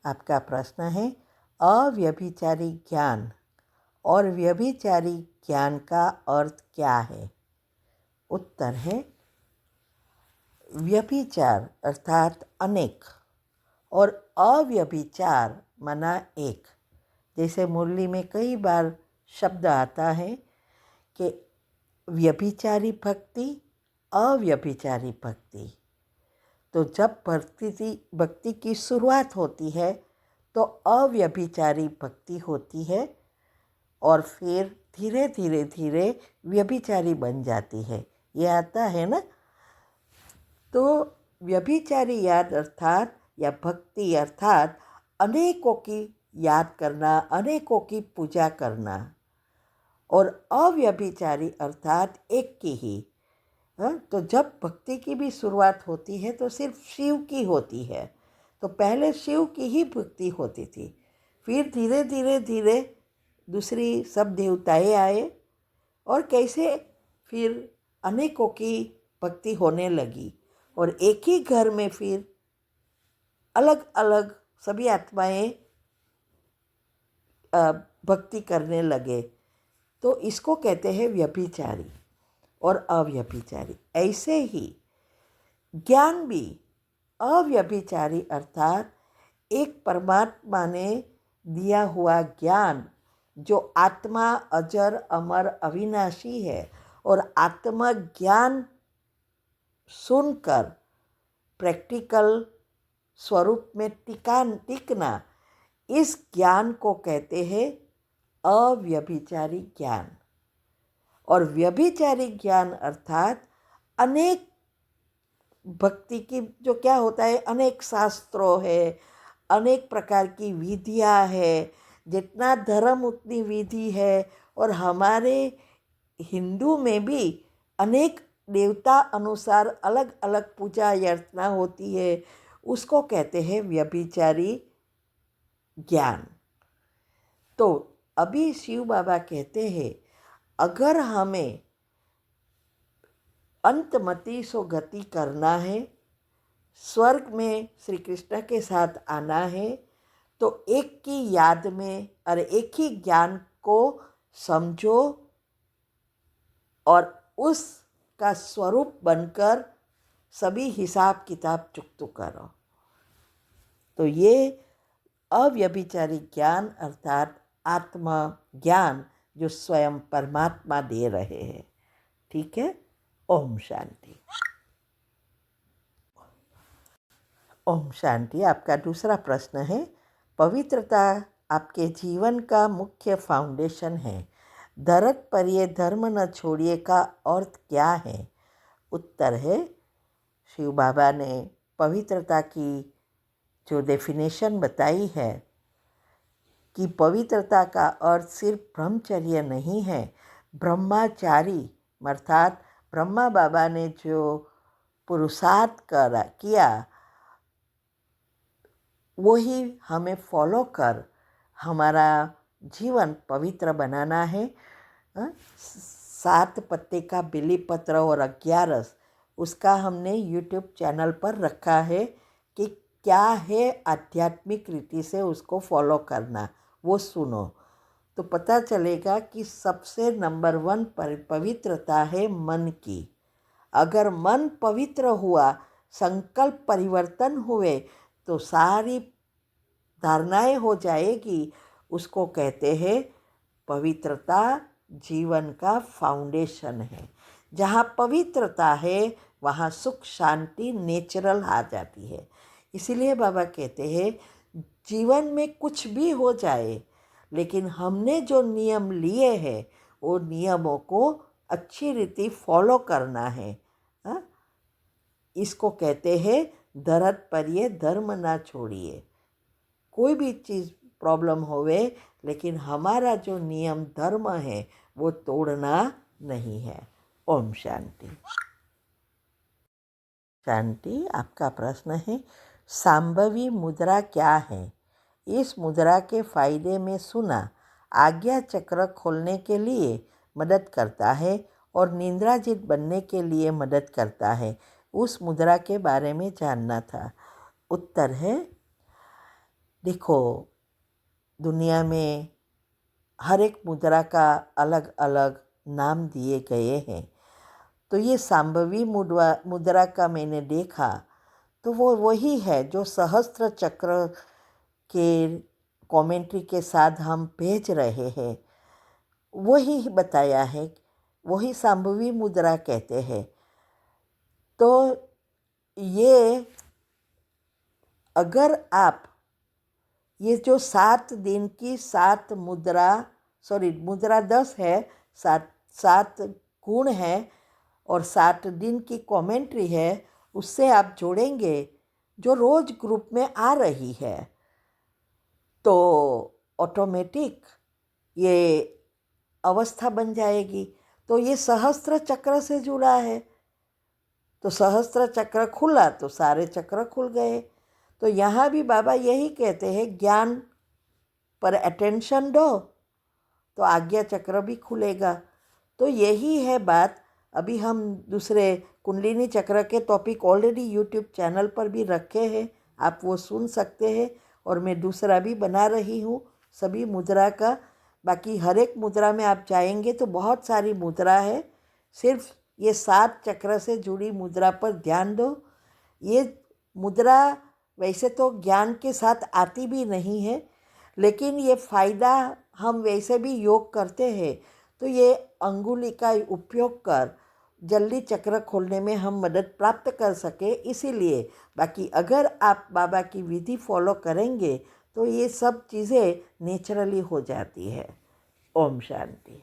आपका प्रश्न है, अव्यभिचारी ज्ञान और व्यभिचारी ज्ञान का अर्थ क्या है? उत्तर है, व्यभिचार अर्थात अनेक और अव्यभिचार माना एक। जैसे मुरली में कई बार शब्द आता है कि व्यभिचारी भक्ति, अव्यभिचारी भक्ति। तो जब भक्ति की शुरुआत होती है तो अव्यभिचारी भक्ति होती है और फिर धीरे धीरे धीरे व्यभिचारी बन जाती है। ये आता है ना। तो व्यभिचारी याद अर्थात या भक्ति अर्थात अनेकों की याद करना, अनेकों की पूजा करना। और अव्यभिचारी अर्थात एक की ही। तो जब भक्ति की भी शुरुआत होती है तो सिर्फ शिव की होती है। तो पहले शिव की ही भक्ति होती थी, फिर धीरे धीरे धीरे दूसरी सब देवताएं आए और कैसे फिर अनेकों की भक्ति होने लगी और एक ही घर में फिर अलग अलग सभी आत्माएं भक्ति करने लगे। तो इसको कहते हैं व्यभिचारी और अव्यभिचारी। ऐसे ही ज्ञान भी अव्यभिचारी अर्थात एक परमात्मा ने दिया हुआ ज्ञान जो आत्मा अजर अमर अविनाशी है और आत्मज्ञान सुनकर प्रैक्टिकल स्वरूप में टिकना, इस ज्ञान को कहते हैं अव्यभिचारी ज्ञान। और व्यभिचारी ज्ञान अर्थात अनेक भक्ति की जो क्या होता है, अनेक शास्त्रों है, अनेक प्रकार की विधियाँ है, जितना धर्म उतनी विधि है। और हमारे हिंदू में भी अनेक देवता अनुसार अलग अलग पूजा अर्चना होती है, उसको कहते हैं व्यभिचारी ज्ञान। तो अभी शिव बाबा कहते हैं, अगर हमें अंतमति सो गति करना है, स्वर्ग में श्री कृष्ण के साथ आना है, तो एक की याद में और एक ही ज्ञान को समझो और उसका स्वरूप बनकर सभी हिसाब किताब चुकता करो। तो ये अव्यभिचारी ज्ञान अर्थात आत्मा ज्ञान जो स्वयं परमात्मा दे रहे हैं। ठीक है। ओम शांति। ओम शांति। आपका दूसरा प्रश्न है, पवित्रता आपके जीवन का मुख्य फाउंडेशन है, धरत पर ये धर्म न छोड़िए का अर्थ क्या है? उत्तर है, शिव बाबा ने पवित्रता की जो डेफिनेशन बताई है कि पवित्रता का अर्थ सिर्फ ब्रह्मचर्य नहीं है, ब्रह्मचारी अर्थात ब्रह्मा बाबा ने जो पुरुषार्थ किया वही हमें फॉलो कर हमारा जीवन पवित्र बनाना है। 7 पत्ते का बिली पत्र और 11 उसका हमने यूट्यूब चैनल पर रखा है कि क्या है आध्यात्मिक रीति से उसको फॉलो करना, वो सुनो तो पता चलेगा कि सबसे नंबर 1 पवित्रता है मन की। अगर मन पवित्र हुआ, संकल्प परिवर्तन हुए तो सारी धारणाएं हो जाएगी। उसको कहते हैं पवित्रता जीवन का फाउंडेशन है। जहाँ पवित्रता है वहाँ सुख शांति नेचुरल आ जाती है। इसीलिए बाबा कहते हैं जीवन में कुछ भी हो जाए लेकिन हमने जो नियम लिए हैं वो नियमों को अच्छी रीति फॉलो करना है। इसको कहते हैं धरत पर ये धर्म ना छोड़िए। कोई भी चीज़ प्रॉब्लम होवे लेकिन हमारा जो नियम धर्म है वो तोड़ना नहीं है। ओम शांति। शांति। आपका प्रश्न है, सांभवी मुद्रा क्या है? इस मुद्रा के फायदे में सुना, आज्ञा चक्र खोलने के लिए मदद करता है और निंद्राजित बनने के लिए मदद करता है। उस मुद्रा के बारे में जानना था। उत्तर है, देखो, दुनिया में हर एक मुद्रा का अलग अलग नाम दिए गए हैं। तो ये सांभवी मुद्रा का मैंने देखा तो वो वही है जो सहस्त्र चक्र के कमेंट्री के साथ हम भेज रहे हैं, वही बताया है, वही सांभवी मुद्रा कहते हैं। तो ये अगर आप ये जो 7 दिन की 7 मुद्रा, मुद्रा 10 है, 7 गुण है और 7 दिन की कमेंट्री है, उससे आप जोड़ेंगे जो रोज ग्रुप में आ रही है, तो ऑटोमेटिक ये अवस्था बन जाएगी। तो ये सहस्त्र चक्र से जुड़ा है, तो सहस्त्र चक्र खुला तो सारे चक्र खुल गए। तो यहाँ भी बाबा यही कहते हैं, ज्ञान पर अटेंशन दो तो आज्ञा चक्र भी खुलेगा। तो यही है बात। अभी हम दूसरे कुंडलिनी चक्र के टॉपिक ऑलरेडी यूट्यूब चैनल पर भी रखे हैं, आप वो सुन सकते हैं। और मैं दूसरा भी बना रही हूँ सभी मुद्रा का। बाकी हर एक मुद्रा में आप जाएंगे तो बहुत सारी मुद्रा है, सिर्फ ये 7 चक्र से जुड़ी मुद्रा पर ध्यान दो। ये मुद्रा वैसे तो ज्ञान के साथ आती भी नहीं है, लेकिन ये फ़ायदा हम वैसे भी योग करते हैं, तो ये अंगुली का उपयोग कर जल्दी चक्र खोलने में हम मदद प्राप्त कर सके, इसीलिए। बाकी अगर आप बाबा की विधि फॉलो करेंगे तो ये सब चीज़ें नेचुरली हो जाती है। ओम शांति।